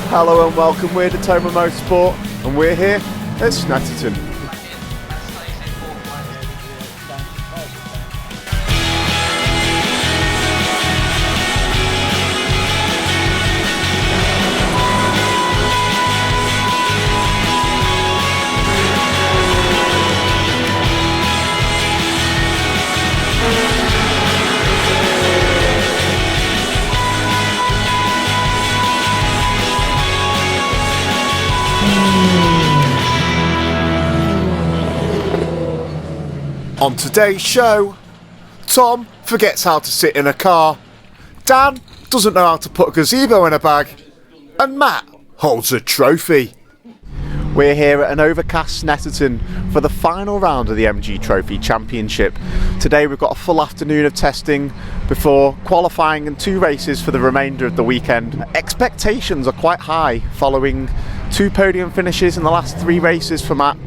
Hello and welcome, we're Datoma Motorsport and we're here at Snetterton. On today's show, Tom forgets how to sit in a car, Dan doesn't know how to put a gazebo in a bag, and Matt holds a trophy. We're here at an overcast Snetterton for the final round of the MG Trophy Championship. Today we've got a full afternoon of testing before qualifying and 2 races for the remainder of the weekend. Expectations are quite high following 2 podium finishes in the last 3 races for Matt,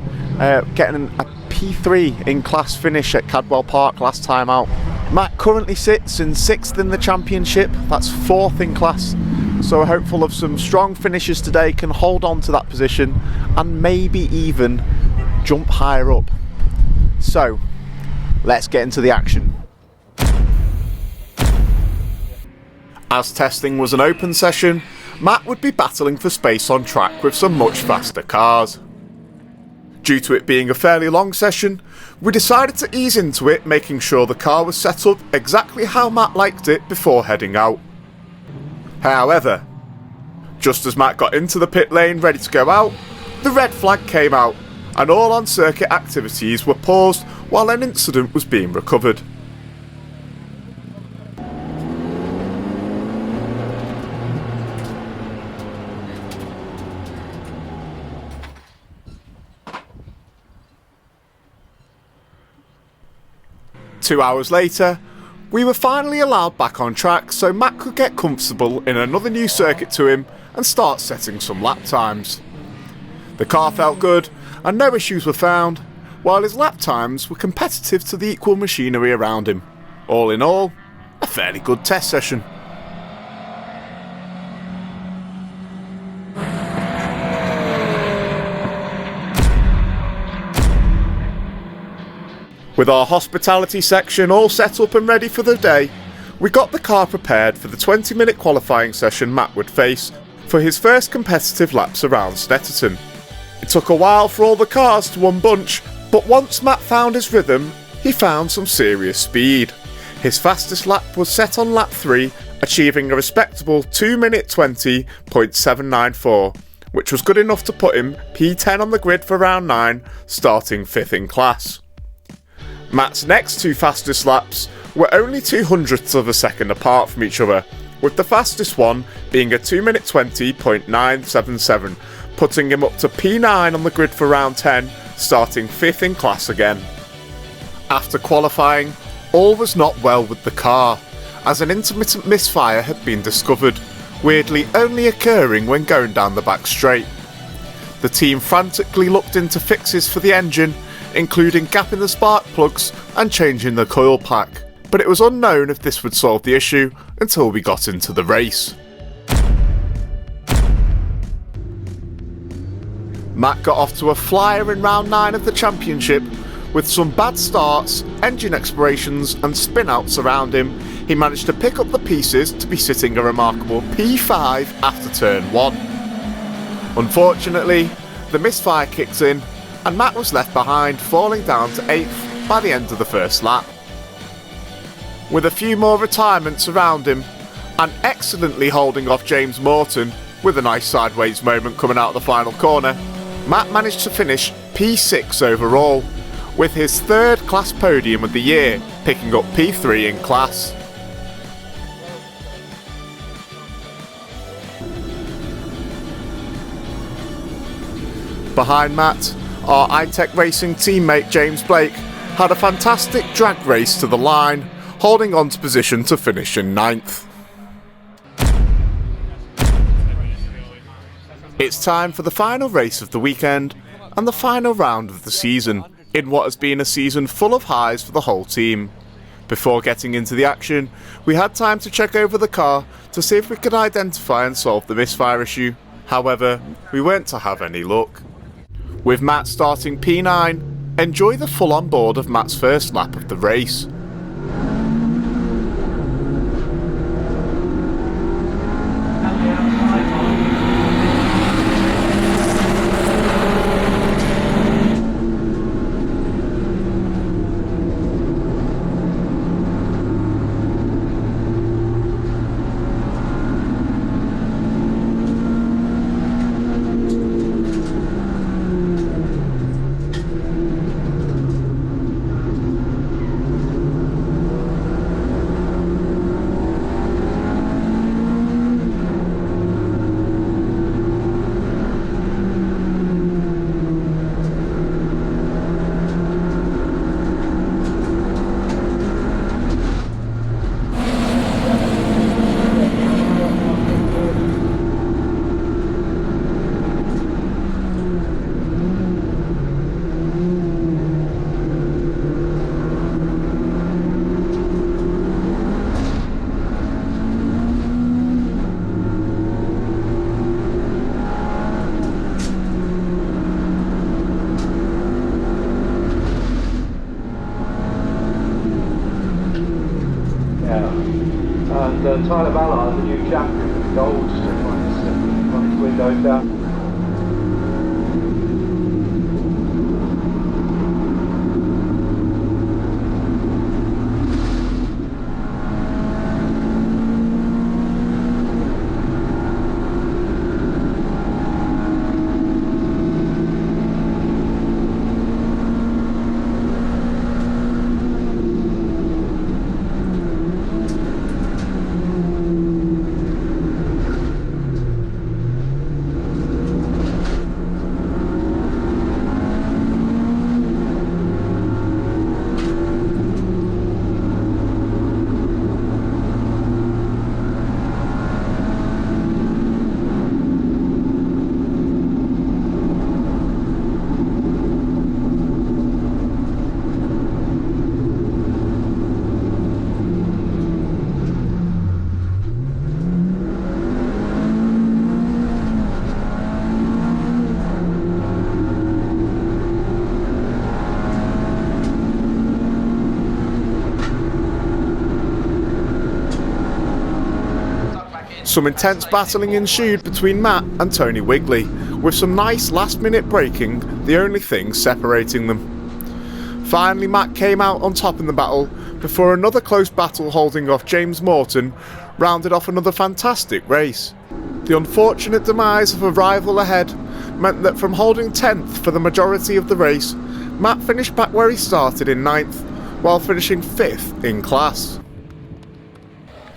getting a P3 in class finish at Cadwell Park last time out. Matt currently sits in 6th in the championship, that's 4th in class, so we're hopeful of some strong finishes today, can hold on to that position and maybe even jump higher up. So let's get into the action. As testing was an open session, Matt would be battling for space on track with some much faster cars. Due to it being a fairly long session, we decided to ease into it, making sure the car was set up exactly how Matt liked it before heading out. However, just as Matt got into the pit lane ready to go out, the red flag came out and all on-circuit activities were paused while an incident was being recovered. Two hours later, we were finally allowed back on track so Matt could get comfortable in another new circuit to him and start setting some lap times. The car felt good and no issues were found, while his lap times were competitive to the equal machinery around him. All in all, a fairly good test session. With our hospitality section all set up and ready for the day, we got the car prepared for the 20-minute qualifying session Matt would face for his first competitive laps around Snetterton. It took a while for all the cars to unbunch, but once Matt found his rhythm, he found some serious speed. His fastest lap was set on lap 3, achieving a respectable 2 minute 20.794, which was good enough to put him P10 on the grid for round 9, starting 5th in class. Matt's next 2 fastest laps were only 0.02 of a second apart from each other, with the fastest one being a 2 minute 20.977, putting him up to P9 on the grid for round 10, starting 5th in class again. After qualifying, all was not well with the car, as an intermittent misfire had been discovered, weirdly only occurring when going down the back straight. The team frantically looked into fixes for the engine, including gapping the spark plugs and changing the coil pack, but it was unknown if this would solve the issue until we got into the race. Matt got off to a flyer in round 9 of the championship. With some bad starts, engine explorations and spin-outs around him, he managed to pick up the pieces to be sitting a remarkable P5 after turn 1. Unfortunately, the misfire kicked in and Matt was left behind, falling down to 8th by the end of the first lap. With a few more retirements around him, and excellently holding off James Morton with a nice sideways moment coming out of the final corner, Matt managed to finish P6 overall, with his 3rd class podium of the year, picking up P3 in class. Behind Matt, our iTech Racing teammate James Blake had a fantastic drag race to the line, holding on to position to finish in 9th. It's time for the final race of the weekend and the final round of the season, in what has been a season full of highs for the whole team. Before getting into the action, we had time to check over the car to see if we could identify and solve the misfire issue. However, we weren't to have any luck. With Matt starting P9, enjoy the full on board of Matt's first lap of the race. And Tyler Ballard, the new champion, with gold on his windows down. Some intense battling ensued between Matt and Tony Wigley, with some nice last-minute braking the only thing separating them. Finally, Matt came out on top in the battle before another close battle holding off James Morton rounded off another fantastic race. The unfortunate demise of a rival ahead meant that from holding 10th for the majority of the race, Matt finished back where he started in 9th, while finishing 5th in class.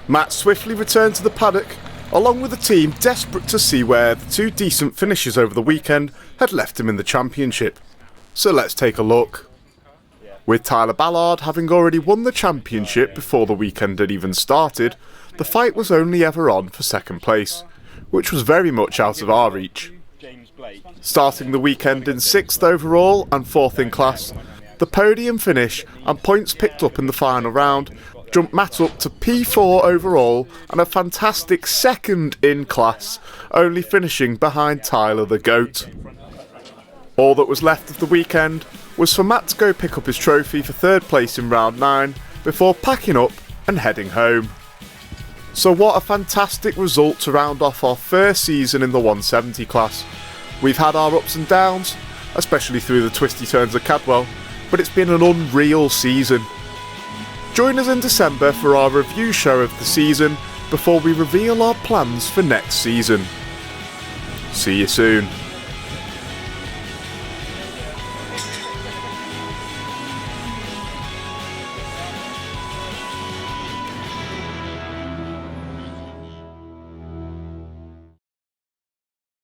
Matt swiftly returned to the paddock, along with the team desperate to see where the two decent finishes over the weekend had left him in the championship. So let's take a look. With Tyler Ballard having already won the championship before the weekend had even started, the fight was only ever on for second place, which was very much out of our reach. Starting the weekend in 6th overall and 4th in class, the podium finish and points picked up in the final round jumped Matt up to P4 overall and a fantastic 2nd in class, only finishing behind Tyler the GOAT. All that was left of the weekend was for Matt to go pick up his trophy for 3rd place in round 9 before packing up and heading home. So what a fantastic result to round off our first season in the 170 class. We've had our ups and downs, especially through the twisty turns of Cadwell, but it's been an unreal season. Join us in December for our review show of the season before we reveal our plans for next season. See you soon.